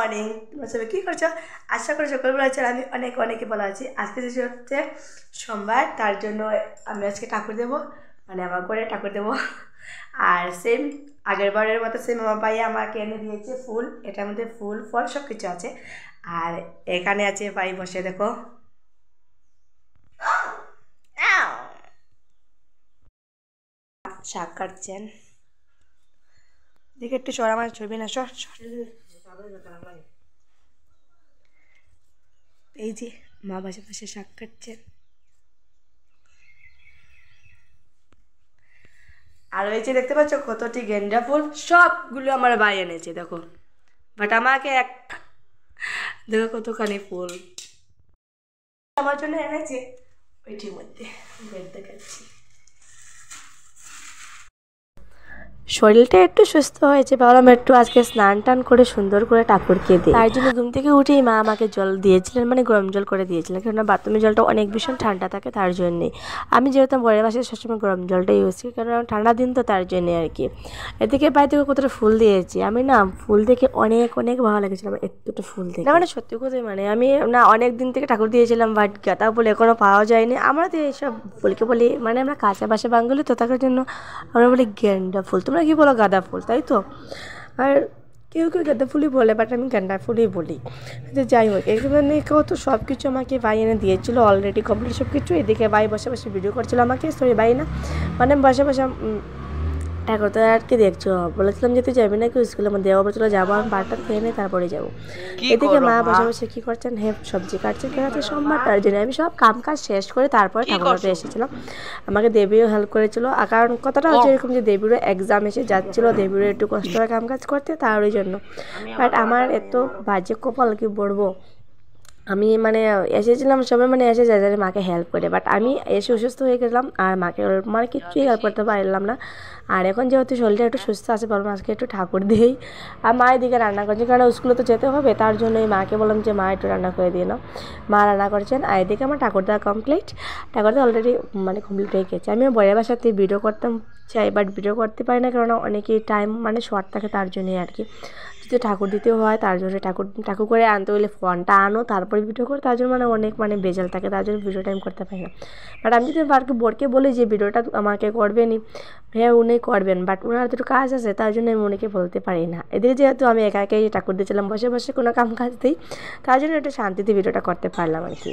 Morning, তোমরা সবাই কী করছো? আশা করি সকালবেলা আছে আমি অনেকে ভালো আছি। আজকে যে হচ্ছে সোমবার, তার জন্য আমি আজকে ঠাকুর দেবো, মানে আমার ঘরে ঠাকুর দেবো। আর সেম আগের বারের মতো সেম আমার ভাই আমাকে এনে দিয়েছে ফুল, এটার মধ্যে ফুল ফল সব কিছু আছে। আর এখানে আছে ভাই বসে, দেখো শাক কাটছেন। দেখে একটু সর, আমার ছবি না সর। এই যে মা বাসে বসে শাক কাটছেন। আর ওই যে দেখতে পাচ্ছ কতটি গেন্দা ফুল, সবগুলো আমার ভাই এনেছে দেখো। বাট আমাকে এক দেখো কতখানি ফুল আমার জন্য এনেছে, ওইটির মধ্যে বেড দেখাচ্ছি। শরীরটা একটু সুস্থ হয়েছে, ভাবলাম একটু আজকে স্নান টান করে সুন্দর করে ঠাকুরকে দিই। তার জন্য ঘুম থেকে উঠেই মা আমাকে জল দিয়েছিলেন, মানে গরম জল করে দিয়েছিলেন, কারণ বাথরুমের জলটা অনেক ভীষণ ঠান্ডা থাকে, তার জন্যেই আমি যেহেতু বরের বাসায় সবসময় গরম জলটা ইউজ করি, কারণ ঠান্ডা দিন তো, তার জন্যে আর কি। এদিকে বাইরে থেকে কতটা ফুল দিয়েছি আমি, না ফুল দেখে অনেক ভালো লেগেছিল আমার, এতটা ফুল দেখে না, মানে সত্যি কথাই, মানে আমি না অনেক দিন থেকে ঠাকুর দিয়েছিলাম, বাট গাঁদা ফুল এখনও পাওয়া যায়নি। আমরা তো এইসব ফুলকে বলি, মানে আমরা কাঁচা বাসা বাঙালি তো, তার জন্য আমরা বলি গেন্দা ফুল, তোমরা কি বলো? গাঁদা ফুল, তাই তো। আর কেউ গাঁদা ফুলই বলে, বাট আমি গেন্দা ফুলই বলি। যাই হোক, এখানে তো সব কিছু আমাকে ভাই এনে দিয়েছিলো অলরেডি কমপ্লিট সব কিছু। এদিকে ভাই বসে বসে ভিডিও করছিল আমাকে, সরি ভাই না, মানে বসে বসে ঠাকুর তো আর কি দেখছো, বলেছিলাম যে তুই যাবি না কি স্কুলে, আমার দেওয়া বলছিল যাবো, আমি পার্টটা খেয়ে নেই তারপরে যাবো। এদিকে মা বসে বসে কী করছেন, সবজি কাটছেন, কেন হচ্ছে সোমবার, তার জন্য আমি সব কাম কাজ শেষ করে তারপরে ঠাকুরতে এসেছিলাম। আমাকে দেবীও হেল্প করেছিল, কারণ কথাটা হচ্ছে এরকম যে দেবীরও এক্সাম এসে যাচ্ছিলো, দেবীরও একটু কষ্ট হয় কাম কাজ করতে, তার ওই জন্য। বাট আমার এত বাজে কপাল কি বলবো, আমি মানে এসেছিলাম সবাই মানে এসে যাদের মাকে হেল্প করে, বাট আমি এসে অসুস্থ হয়ে গেলাম আর মাকে মানে কিচ্ছুই হেল্প করতে পারলাম না। আর এখন যেহেতু শরীরটা একটু সুস্থ আছে, বললাম আজকে একটু ঠাকুর দিই। আর মা এদিকে রান্না করছে, কারণ স্কুলে তো যেতে হবে, তার জন্য এই মাকে বললাম যে মা একটু রান্না করে দিয়ে নাও। মা রান্না করছেন, আর এদিকে আমার ঠাকুর দেওয়া কমপ্লিট, ঠাকুর দেওয়া অলরেডি মানে কমপ্লিট হয়ে গেছে। আমিও বরের বাসাতে ভিডিও করতাম চাই, বাট ভিডিও করতে পারি না, কারণ অনেকেই টাইম মানে শর্ট থাকে, তার জন্যই আর কি। যদি ঠাকুর দিতেও হয়, তার জন্য ঠাকুর করে আনতে হলে ফোনটা আনো তারপরে ভিডিও করে, তার জন্য মানে অনেক মানে বেজাল থাকে, তার জন্য ভিডিও টাইম করতে পারি না। বাট আমি যদি বরকে বলি যে ভিডিওটা আমাকে করবেনি, হ্যাঁ উনি করবেন, বাট ওনার তো একটু কাজ আছে, তার জন্য আমি উনিকে বলতে পারি না। এদিকে যেহেতু আমি একাই ঠাকুর দিয়েছিলাম বসে বসে কোনো কাম কাজ দিই, তার জন্য একটু শান্তিতে ভিডিওটা করতে পারলাম আর কি।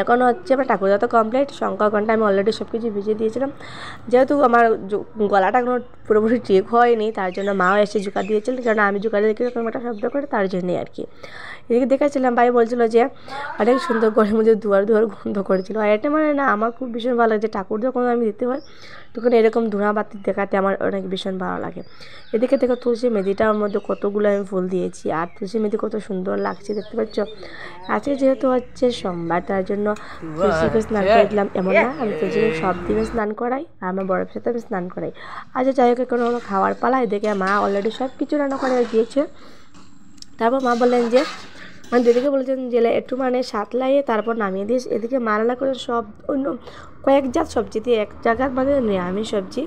এখন হচ্ছে আমার ঠাকুর দেওয়া তো কমপ্লিট, শঙ্খ ঘন্টা আমি অলরেডি সব কিছু ভিজিয়ে দিয়েছিলাম। যেহেতু আমার গলাটা কোনো পুরোপুরি ঠিক হয়নি, তার জন্য মাও এসে জুকা দিয়েছিল, কারণ আমি জুকা দিয়ে এরকম একটা শব্দ করে, তার জন্যই আর কি। এদিকে দেখাচ্ছিলাম, ভাই বলছিল যে অনেক সুন্দর করে মধ্যে দুয়ার গন্ধ করেছিল, আর এটা মানে না আমার খুব ভীষণ ভালো লাগে যে ঠাকুর যখন আমি দিতে হয় তখন এরকম ধোঁয়া বাতি দেখাতে আমার অনেক ভীষণ ভালো লাগে। এদিকে দেখো তুলসী মেদিটার মধ্যে কতগুলো আমি ফুল দিয়েছি, আর তুলসী মেদি কত সুন্দর লাগছে দেখতে পাচ্ছ। আজকে যেহেতু হচ্ছে সোমবার, তার জন্য তুলসীকে স্নান করে দিলাম। এমন না আমি তুলসীকে সব দিনে স্নান করাই, আর আমার বড়ের সাথে আমি স্নান করাই। আচ্ছা যাই হোক, কোনো খাওয়ার পালা, এদিকে মা অলরেডি সব কিছু রান্না করে দিয়েছে। তারপর মা বললেন যে মানে দিদিকে বলেছেন জেলে একটু মানে সাতলাইয়ে তারপর নামিয়ে দিস। এদিকে মা রান্না করে সব অন্য কয়েক জাত সবজি দিয়ে এক জায়গার মানে নিরামিষ সবজি,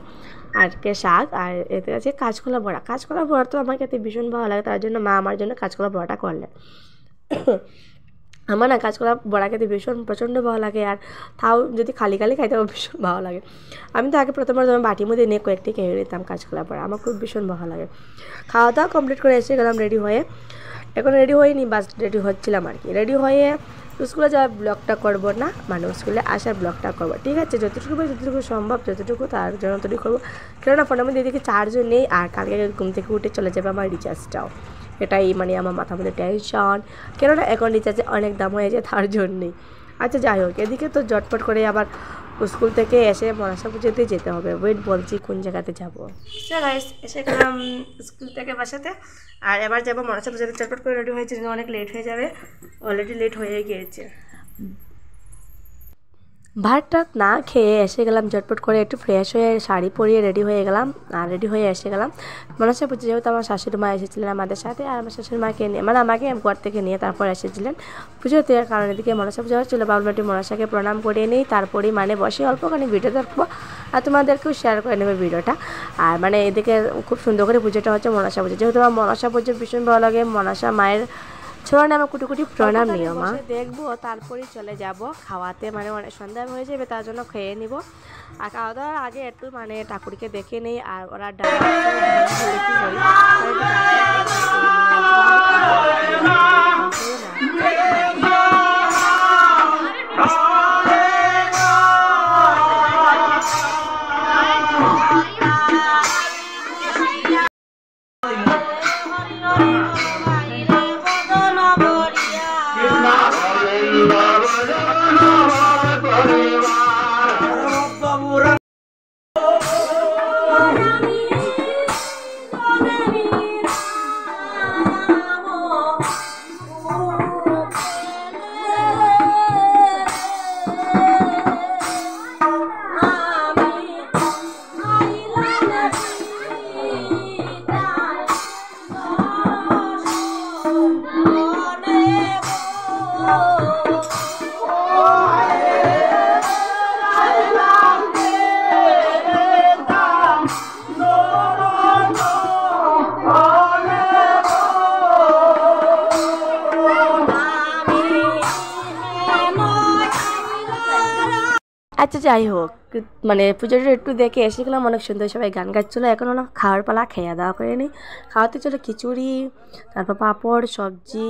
আর শাক, আর এতে আছে কাঁচকলা বড়া। কাঁচকলা বড়া তো আমার খেতে ভীষণ ভালো লাগে, তার জন্য মা আমার জন্য কাঁচকলা বড়াটা করলেন। আমার না কাঁচকলা বড়া খেতে ভীষণ প্রচণ্ড ভালো লাগে, আর তাও যদি খালি খাইতে আমার ভীষণ ভালো লাগে। আমি তো আগে প্রথমবার যখন বাটির মধ্যে নিয়ে কয়েকটি খেয়ে নিতাম কাঁচকলা বড়া, আমার খুব ভীষণ ভালো লাগে। খাওয়া দাওয়া কমপ্লিট করে এসে গেলাম রেডি হয়ে, এখন রেডি হয়নি, বাস রেডি হচ্ছিলাম আর কি। রেডি হয়ে স্কুলে যাওয়ার ব্লগটা করব না, মানে স্কুলে আসার ব্লগটা করবো, ঠিক আছে, যতটুকু সম্ভব যতটুকু তার জন্য ততটুকু করবো, কেননা ফোনের মধ্যে এদিকে চার্জও নেই, আর কালকে ঘুম থেকে উঠে চলে যাবে আমার রিচার্জটাও, এটাই মানে আমার মাথার মধ্যে টেনশন, কেননা এখন রিচার্জে অনেক দাম হয়ে যায়, তার জন্যেই। আচ্ছা যাই হোক, এদিকে তো জটপট করে আবার স্কুল থেকে এসে মনসা পুজোতে যেতে হবে, ওয়েট বলছি কোন জায়গাতে যাবো। গাইস এসে গেলাম স্কুল থেকে বাসাতে, আর এবার যাবো মনসা পুজোতে। চটপট করে রেডি হয়েছে, অনেক লেট হয়ে যাবে, অলরেডি লেট হয়ে গিয়েছে। ভাতটা না খেয়ে এসে গেলাম ঝটপট করে, একটু ফ্রেশ হয়ে শাড়ি পরিয়ে রেডি হয়ে গেলাম। আর রেডি হয়ে এসে গেলাম মনসা পুজো, যেহেতু আমার শাশুড়ি মা এসেছিলেন আমাদের সাথে, আর আমার শাশুড়ি মাকে নিয়ে মানে আমাকে ঘর থেকে নিয়ে তারপর এসেছিলেন পুজোতে। কারণ এদিকে মনসা পুজো হচ্ছিলো, ভাবলাম একটু মনসাকে প্রণাম করে নিই, তারপরেই মানে বসে অল্পখানি ভিডিও দেখবো আর তোমাদেরকেও শেয়ার করে নেবে ভিডিওটা। আর মানে এদিকে খুব সুন্দর করে পুজোটা হচ্ছে মনসা পুজো, যেহেতু আমার মনসা পুজো ভীষণ ভালো লাগে। মনসা মায়ের ছোড়া নামে কুটি কুটি প্রণাম নিও মা। দেখবো তারপরেই চলে যাব খাওয়াতে, মানে অনেক সন্ধ্যা হয়ে যাবে, তার জন্য খেয়ে নিব। আর খাওয়া দাওয়ার আগে একটু মানে ঠাকুরকে দেখে নেই, আর ওরা আচ্ছা যাই হোক, মানে পুজোটা একটু দেখে এসে গেলাম, অনেক সুন্দর সবাই গান গাচ্ছিলো। এখন হলো খাওয়ার পালা, খাওয়া দাওয়া করে নিই। খাওয়াতে ছিল খিচুড়ি, তারপর পাঁপড়, সবজি,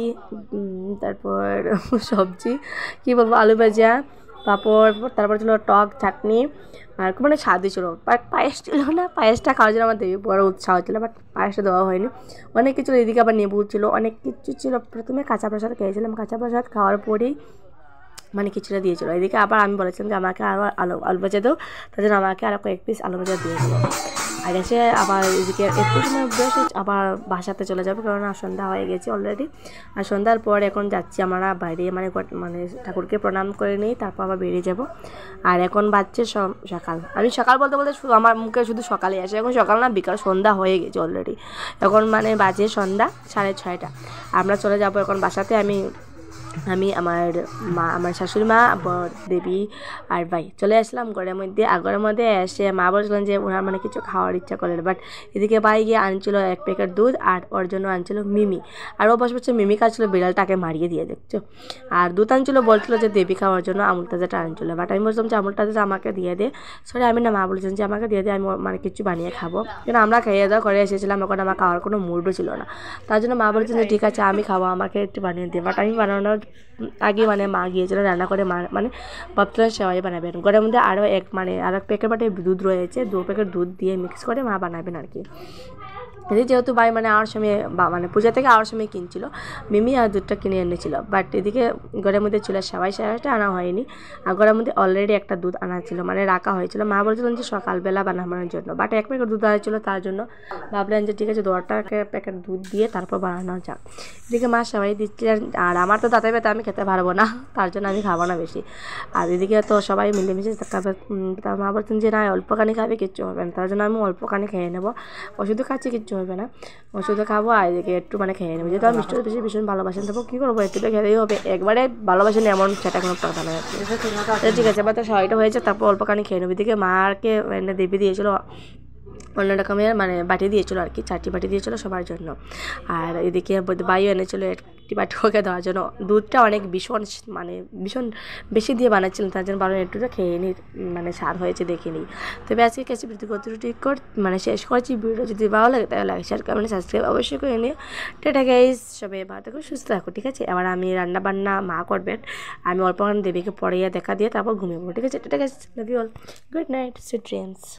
তারপর সবজি কী বলবো, আলু ভাজা, পাঁপড়, তারপর ছিল টক চাটনি, আর মানে স্বাদই ছিল। বাট পায়েস ছিল না, পায়েসটা খাওয়ার জন্য আমার দেবী বড় উৎসাহ ছিল, বাট পায়েসটা দেওয়া হয়নি। অনেক কিছু, এদিকে আবার নেবু ছিল, অনেক কিছু ছিল। প্রথমে কাঁচা প্রসাদ খেয়েছিলাম, কাঁচা প্রসাদ খাওয়ার পরেই মানে কিছুটা দিয়েছিল। এদিকে আবার আমি বলেছিলাম যে আমাকে আরও আলু ভাজা দাও, তার জন্য আমাকে আরও কয়েক পিস আলু ভাজা দিয়ে দেবো। আর এসে আবার এদিকে একটু সময় বসে আবার বাসাতে চলে যাবো, কারণ সন্ধ্যা হয়ে গেছে অলরেডি। আর সন্ধ্যার পর এখন যাচ্ছি আমরা বাইরে, মানে ঠাকুরকে প্রণাম করে নিই, তারপর আবার বেরিয়ে যাব। আর এখন বাজছে সকাল, আমি সকাল বলতে বলতে আমার মুখে শুধু সকালে আসে, এখন সকাল না বিকাল, সন্ধ্যা হয়ে গেছে অলরেডি। এখন মানে বাজে সন্ধ্যা 6:30। আমরা চলে যাব এখন বাসাতে। আমি আমার মা, আমার শাশুড়ি মা, দেবী আর ভাই চলে আসলাম ঘরের মধ্যে। আর ঘরের মধ্যে এসে মা বলছিলেন যে ওনার মানে কিছু খাওয়ার ইচ্ছা করলেন, বাট এদিকে ভাই গিয়ে আনছিল 1 প্যাকেট দুধ, আর ওর জন্য আনছিল মিমি। আর ও বসে মিমি খাচ্ছিল, বিড়ালটাকে মারিয়ে দিয়ে দেখছো। আর দুধ আনছিল, বলছিল যে দেবী খাওয়ার জন্য আমুল তাজাটা আনছিল, বাট আমি বলছিলাম যে আমুল তাজাটা আমাকে দিয়ে দে। সরি আমি না, মা বলেছেন যে আমাকে দিয়ে দে, আমি মানে কিছু বানিয়ে খাবো, কিন্তু আমরা খাইয়ে দাওয়া করে এসেছিলাম, এখন আমার খাওয়ার কোনো মুডও ছিল না। তার জন্য মা বলেছেন যে ঠিক আছে আমি খাবো, আমাকে একটু বানিয়ে দে। বাট আমি বানানোর আগে মানে মা গিয়েছিল রান্না করে, মা মানে ভাবছিলেন সেওয়াই বানাবেন। ঘরের মধ্যে আরও এক প্যাকেট বাটে দুধ রয়েছে, 2 প্যাকেট দুধ দিয়ে মিক্স করে মা বানাবেন আর কি। যেহেতু ভাই মানে আওয়ার সময় মানে পূজা থেকে আওয়ার সময় কিনছিল মিমি, আর দুধটা কিনে এনেছিল। বাট এদিকে ঘরের মধ্যে ছিল সেওয়াইটা আনা হয়নি, আর ঘরের মধ্যে অলরেডি একটা দুধ আনা ছিল, মানে রাখা হয়েছিল। মা বলছিলেন যে সকালবেলা বানানোর জন্য, বাট 1 প্যাকেট দুধ আনা ছিল, তার জন্য ভাবলেন যে ঠিক আছে 2 প্যাকেট দুধ দিয়ে তারপর বানানো যাক। এদিকে মা সেওয়াই দিচ্ছিলেন, আর আমার তো দাঁতে ব্যথা, আমি খেতে পারবো না, তার জন্য আমি খাবো না বেশি। আর এদিকে তো সবাই মিলেমিশে খাবে। তার মা বলছেন যে না অল্পখানি খাবে, কিচ্ছু হবে না, তার জন্য আমি অল্পখানি খেয়ে নেবো। ওষুধও খাচ্ছি, কিচ্ছু হবে না, ওষুধও খাবো। আর এদিকে একটু মানে খেয়ে নেবো, যেহেতু আমি মিষ্টি বেশি ভীষণ ভালোবাসেন, তবু কী করবো, একটু তো খেতেই হবে। একবারে ভালোবাসেন এমন সেটা কোনো কথা নয়। ঠিক আছে, এবার তো সবাইটা হয়েছে, তারপর অল্পখানি খেয়ে নেবো। এদিকে মাকে দেবী দিয়েছিল অন্য রকমের মানে বাটি দিয়েছিল আর কি, 4টি বাটি দিয়েছিল সবার জন্য। আর এদিকে ভাইও এনেছিল 1টি বাটি ওকে দেওয়ার জন্য। দুধটা অনেক ভীষণ বেশি দিয়ে বানাচ্ছিলেন, তার জন্য ভাবলাম একটু খেয়ে নিই, মানে সার হয়েছে দেখে নিই। তবে আজকে কাছে মানে শেষ করছি। ভিডিও যদি ভালো লাগে তাহলে লাইক শেয়ার কমেন্ট সাবস্ক্রাইব অবশ্যই করে নিও। টাটা গাইস, সবাই ভালো থাকো, সুস্থ থাকো, ঠিক আছে। এবার আমি রান্না বান্না মা করবেন, আমি অল্প দেবীকে পড়াইয়া দেখা দিয়ে তারপর ঘুমিয়ে পড়বো, ঠিক আছে। Tata guys, love you all, good night, sweet dreams.